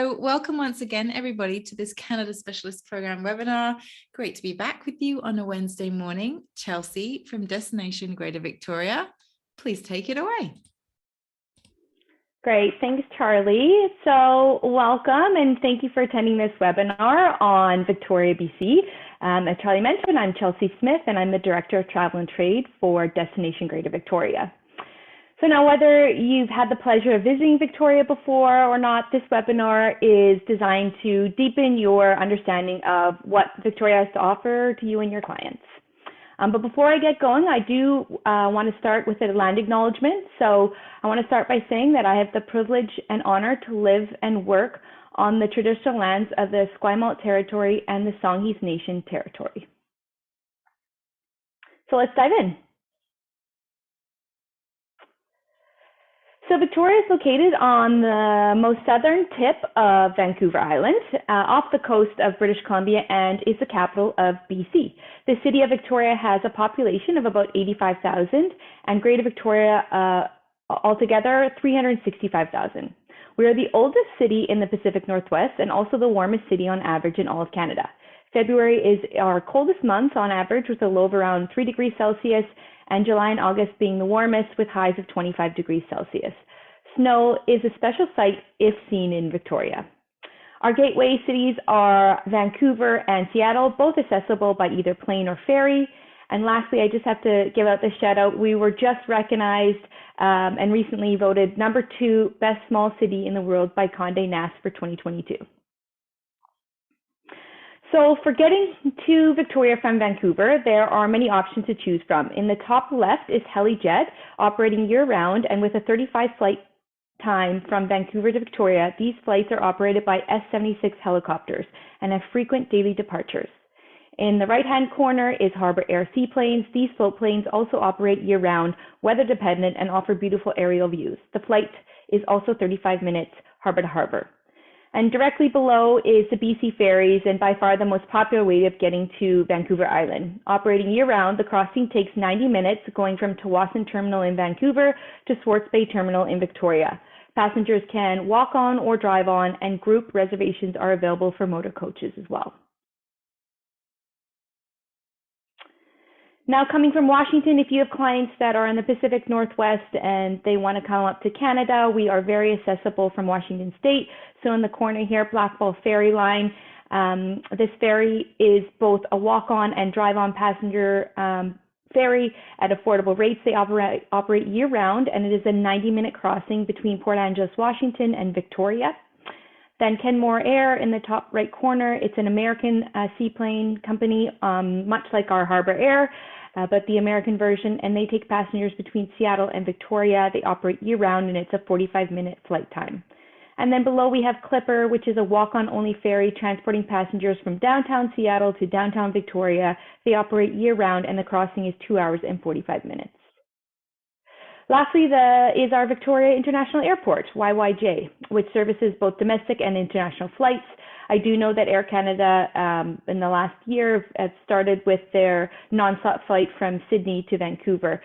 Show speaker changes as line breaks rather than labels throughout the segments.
So welcome once again, everybody, to this Canada Specialist Program webinar. Great to be back with you on a Wednesday morning. Chelsea from Destination Greater Victoria, please take it away.
Great, thanks Charlie. So welcome and thank you for attending this webinar on Victoria, BC. As Charlie mentioned, I'm Chelsea Smith and I'm the Director of Travel and Trade for Destination Greater Victoria. So now, whether you've had the pleasure of visiting Victoria before or not, this webinar is designed to deepen your understanding of what Victoria has to offer to you and your clients. But before I get going, I do want to start with a land acknowledgement. So I want to start by saying that I have the privilege and honor to live and work on the traditional lands of the Esquimalt Territory and the Songhees Nation Territory. So let's dive in. So Victoria is located on the most southern tip of Vancouver Island, off the coast of British Columbia, and is the capital of BC. The city of Victoria has a population of about 85,000, and Greater Victoria altogether 365,000. We are the oldest city in the Pacific Northwest and also the warmest city on average in all of Canada. February is our coldest month on average, with a low of around 3 degrees Celsius, and July and August being the warmest with highs of 25 degrees Celsius. Snow is a special sight if seen in Victoria. Our gateway cities are Vancouver and Seattle, both accessible by either plane or ferry. And lastly, I just have to give out the shout out. We were just recognized and recently voted #2 best small city in the world by Condé Nast for 2022. So for getting to Victoria from Vancouver, there are many options to choose from. In the top left is HeliJet, operating year-round, and with a 35 flight time from Vancouver to Victoria, these flights are operated by S-76 helicopters and have frequent daily departures. In the right-hand corner is Harbour Air seaplanes. These float planes also operate year-round, weather-dependent, and offer beautiful aerial views. The flight is also 35 minutes harbour to harbour. And directly below is the BC Ferries, and by far the most popular way of getting to Vancouver Island. Operating year-round, the crossing takes 90 minutes, going from Tsawwassen Terminal in Vancouver to Swartz Bay Terminal in Victoria. Passengers can walk on or drive on, and group reservations are available for motor coaches as well. Now, coming from Washington, if you have clients that are in the Pacific Northwest and they want to come up to Canada, we are very accessible from Washington State. So in the corner here, Blackball Ferry Line. This ferry is both a walk-on and drive-on passenger ferry at affordable rates. They operate year-round, and it is a 90-minute crossing between Port Angeles, Washington, and Victoria. Then Kenmore Air in the top right corner. It's an American seaplane company, much like our Harbour Air, but the American version, and they take passengers between Seattle and Victoria. They operate year-round, and it's a 45-minute flight time. And then below we have Clipper, which is a walk-on only ferry transporting passengers from downtown Seattle to downtown Victoria. They operate year-round, and the crossing is 2 hours and 45 minutes. Lastly, is our Victoria International Airport, YYJ, which services both domestic and international flights. I do know that Air Canada in the last year has started with their non-stop flight from Sydney to Vancouver.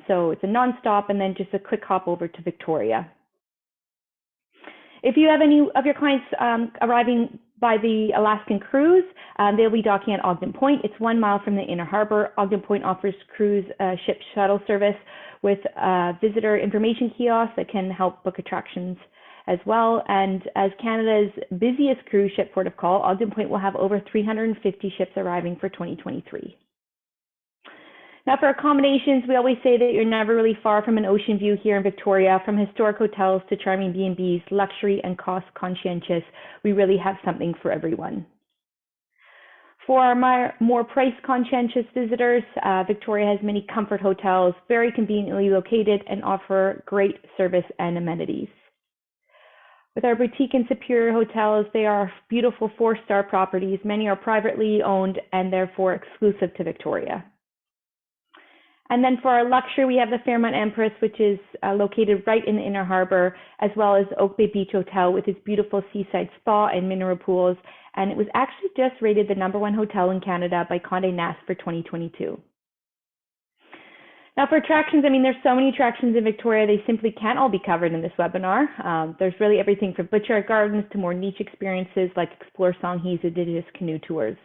So it's a non-stop and then just a quick hop over to Victoria. If you have any of your clients arriving by the Alaskan cruise, they'll be docking at Ogden Point. It's 1 mile from the inner harbor. Ogden Point offers cruise ship shuttle service with visitor information kiosks that can help book attractions as well. And as Canada's busiest cruise ship port of call, Ogden Point will have over 350 ships arriving for 2023. Now for accommodations, we always say that you're never really far from an ocean view here in Victoria. From historic hotels to charming B&Bs, luxury and cost conscientious, we really have something for everyone. For our more price conscientious visitors, Victoria has many comfort hotels, very conveniently located, and offer great service and amenities. With our boutique and superior hotels, they are beautiful 4-star properties. Many are privately owned and therefore exclusive to Victoria. And then for our luxury, we have the Fairmont Empress, which is located right in the inner harbor, as well as Oak Bay Beach Hotel with its beautiful seaside spa and mineral pools. And it was actually just rated the #1 hotel in Canada by Condé Nast for 2022. Now for attractions, I mean, there's so many attractions in Victoria, they simply can't all be covered in this webinar. There's really everything from butcher gardens to more niche experiences like Explore Songhee's Indigenous canoe tours.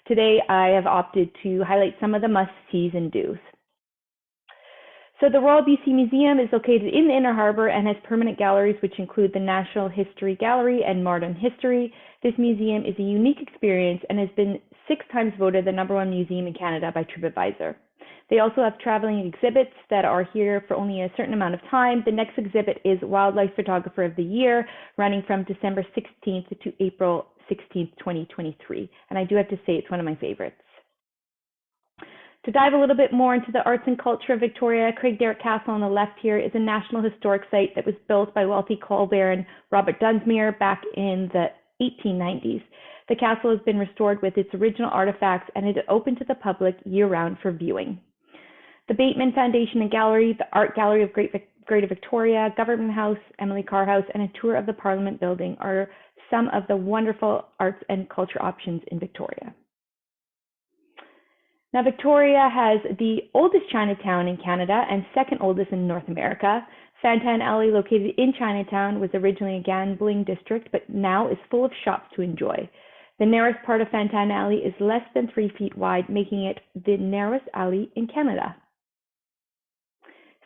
Today, I have opted to highlight some of the must-sees and do's. So the Royal BC Museum is located in the Inner Harbour and has permanent galleries which include the National History Gallery and Modern History. This museum is a unique experience and has been 6 times voted the #1 museum in Canada by TripAdvisor. They also have traveling exhibits that are here for only a certain amount of time. The next exhibit is Wildlife Photographer of the Year, running from December 16th to April 16th, 2023. And I do have to say it's one of my favorites. To dive a little bit more into the arts and culture of Victoria, Craigdarroch Castle on the left here is a National Historic Site that was built by wealthy coal baron Robert Dunsmuir back in the 1890s. The castle has been restored with its original artifacts and it is open to the public year-round for viewing. The Bateman Foundation and Gallery, the Art Gallery of Greater Victoria, Government House, Emily Carr House, and a tour of the Parliament Building are some of the wonderful arts and culture options in Victoria. Now, Victoria has the oldest Chinatown in Canada and second oldest in North America. Fantan Alley, located in Chinatown, was originally a gambling district, but now is full of shops to enjoy. The narrowest part of Fantan Alley is less than 3 feet wide, making it the narrowest alley in Canada.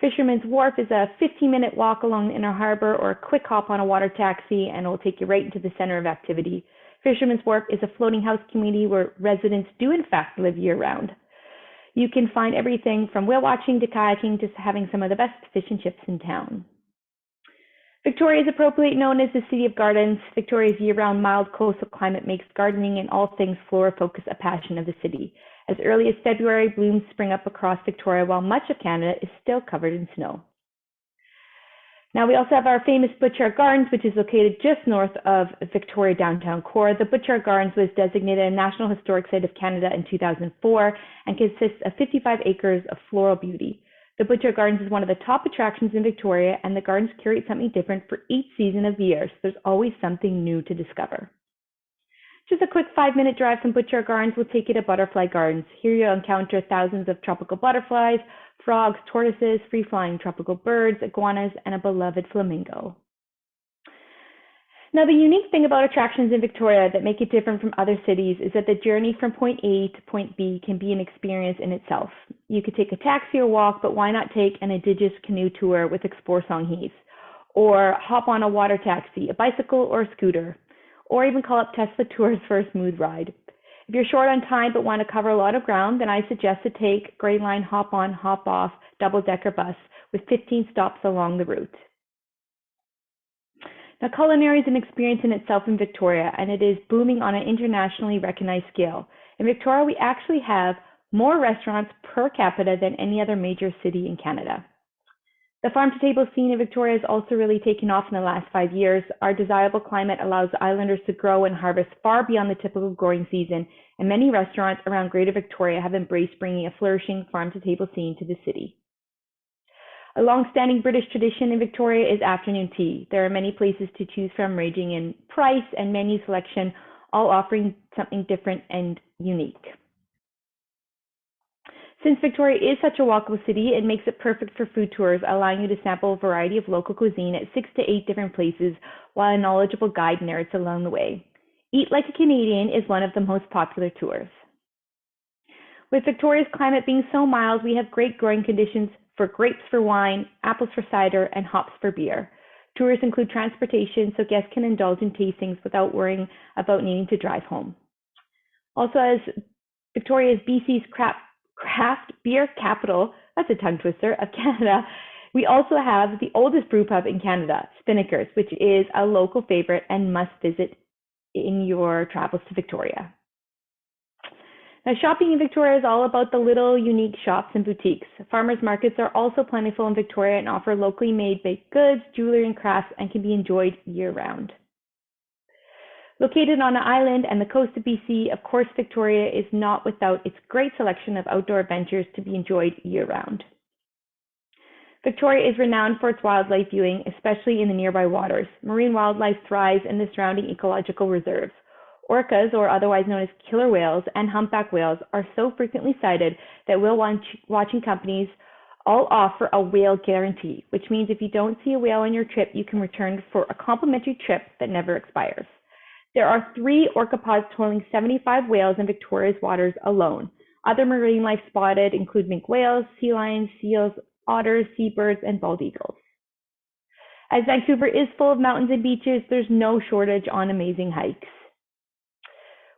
Fisherman's Wharf is a 15-minute walk along the Inner Harbour or a quick hop on a water taxi and it will take you right into the center of activity. Fisherman's Wharf is a floating house community where residents do in fact live year-round. You can find everything from whale watching to kayaking to having some of the best fish and chips in town. Victoria is appropriately known as the City of Gardens. Victoria's year-round mild coastal climate makes gardening and all things flora focus a passion of the city. As early as February, blooms spring up across Victoria while much of Canada is still covered in snow. Now we also have our famous Butchart Gardens, which is located just north of Victoria downtown core. The Butchart Gardens was designated a National Historic Site of Canada in 2004 and consists of 55 acres of floral beauty. The Butchart Gardens is one of the top attractions in Victoria, and the gardens curate something different for each season of the year, so there's always something new to discover. Just a quick 5-minute drive from Butchart Gardens will take you to Butterfly Gardens. Here you'll encounter thousands of tropical butterflies, frogs, tortoises, free-flying tropical birds, iguanas, and a beloved flamingo. Now, the unique thing about attractions in Victoria that make it different from other cities is that the journey from point A to point B can be an experience in itself. You could take a taxi or walk, but why not take an Indigenous canoe tour with Explore Songhee's? Or hop on a water taxi, a bicycle, or a scooter? Or even call up Tesla Tours for a smooth ride. If you're short on time but want to cover a lot of ground, then I suggest to take Grey Line hop on, hop off double-decker bus with 15 stops along the route. Now, culinary is an experience in itself in Victoria, and it is booming on an internationally recognized scale. In Victoria, we actually have more restaurants per capita than any other major city in Canada. The farm-to-table scene in Victoria has also really taken off in the last 5 years. Our desirable climate allows islanders to grow and harvest far beyond the typical growing season, and many restaurants around Greater Victoria have embraced bringing a flourishing farm-to-table scene to the city. A long-standing British tradition in Victoria is afternoon tea. There are many places to choose from, ranging in price and menu selection, all offering something different and unique. Since Victoria is such a walkable city, it makes it perfect for food tours, allowing you to sample a variety of local cuisine at 6 to 8 different places, while a knowledgeable guide narrates along the way. Eat Like a Canadian is one of the most popular tours. With Victoria's climate being so mild, we have great growing conditions for grapes for wine, apples for cider, and hops for beer. Tours include transportation, so guests can indulge in tastings without worrying about needing to drive home. Also, as Victoria is BC's craft beer capital, that's a tongue twister, of Canada, we also have the oldest brew pub in Canada, Spinnaker's, which is a local favorite and must visit in your travels to Victoria. Now, shopping in Victoria is all about the little unique shops and boutiques. Farmers markets are also plentiful in Victoria and offer locally made baked goods, jewelry, and crafts, and can be enjoyed year-round. Located on an island and the coast of BC, of course, Victoria is not without its great selection of outdoor adventures to be enjoyed year-round. Victoria is renowned for its wildlife viewing, especially in the nearby waters. Marine wildlife thrives in the surrounding ecological reserves. Orcas, or otherwise known as killer whales, and humpback whales are so frequently sighted that whale watching companies all offer a whale guarantee, which means if you don't see a whale on your trip, you can return for a complimentary trip that never expires. There are 3 orcapods totaling 75 whales in Victoria's waters alone. Other marine life spotted include minke whales, sea lions, seals, otters, seabirds, and bald eagles. As Vancouver is full of mountains and beaches, there's no shortage on amazing hikes.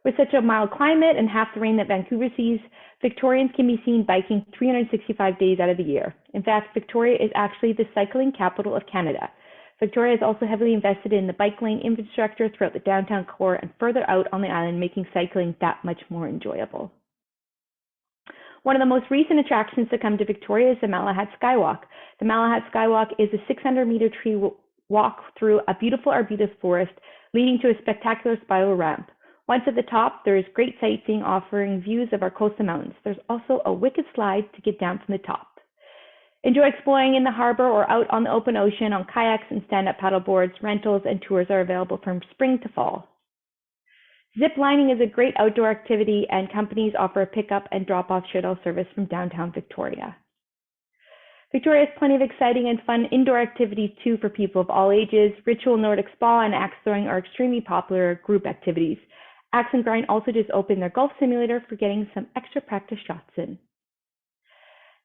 With such a mild climate and half the rain that Vancouver sees, Victorians can be seen biking 365 days out of the year. In fact, Victoria is actually the cycling capital of Canada. Victoria has also heavily invested in the bike lane infrastructure throughout the downtown core and further out on the island, making cycling that much more enjoyable. One of the most recent attractions to come to Victoria is the Malahat Skywalk. The Malahat Skywalk is a 600-meter tree walk through a beautiful arbutus forest, leading to a spectacular spiral ramp. Once at the top, there is great sightseeing offering views of our coastal mountains. There's also a wicked slide to get down from the top. Enjoy exploring in the harbor or out on the open ocean on kayaks and stand-up paddle boards. Rentals and tours are available from spring to fall. Zip lining is a great outdoor activity, and companies offer a pickup and drop-off shuttle service from downtown Victoria. Victoria has plenty of exciting and fun indoor activities too for people of all ages. Ritual Nordic Spa and axe throwing are extremely popular group activities. Axe and Grind also just opened their golf simulator for getting some extra practice shots in.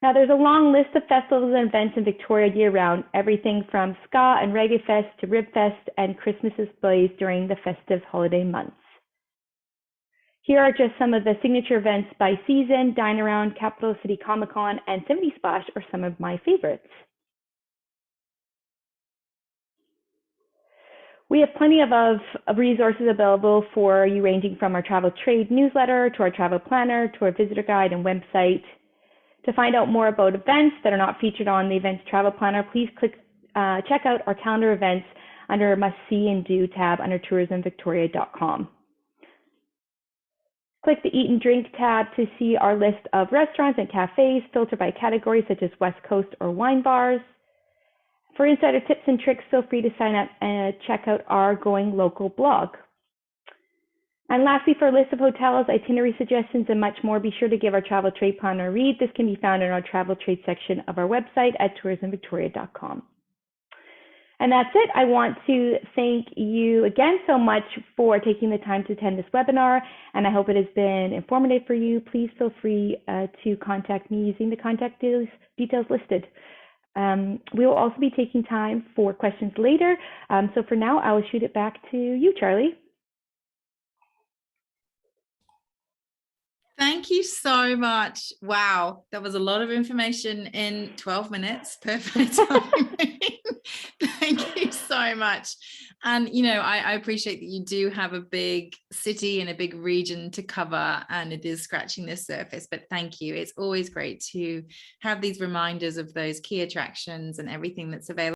Now there's a long list of festivals and events in Victoria year-round, everything from ska and reggae fest to rib fest and Christmas displays during the festive holiday months. Here are just some of the signature events by season. Dine Around, Capital City Comic Con, and 70 Splash are some of my favorites. We have plenty of resources available for you, ranging from our travel trade newsletter to our travel planner to our visitor guide and website. To find out more about events that are not featured on the events travel planner, please check out our calendar events under Must See and Do tab under tourismvictoria.com. Click the Eat and Drink tab to see our list of restaurants and cafes filtered by categories such as West Coast or wine bars. For insider tips and tricks, feel free to sign up and check out our Going Local blog. And lastly, for a list of hotels, itinerary suggestions, and much more, be sure to give our travel trade planner a read. This can be found in our travel trade section of our website at tourismvictoria.com. And that's it. I want to thank you again so much for taking the time to attend this webinar, and I hope it has been informative for you. Please feel free to contact me using the contact details listed. We will also be taking time for questions later. So for now, I will shoot it back to you, Charlie.
Thank you so much. Wow, that was a lot of information in 12 minutes. Perfect timing. Thank you so much. And, you know, I appreciate that you do have a big city and a big region to cover, and it is scratching the surface, but thank you. It's always great to have these reminders of those key attractions and everything that's available.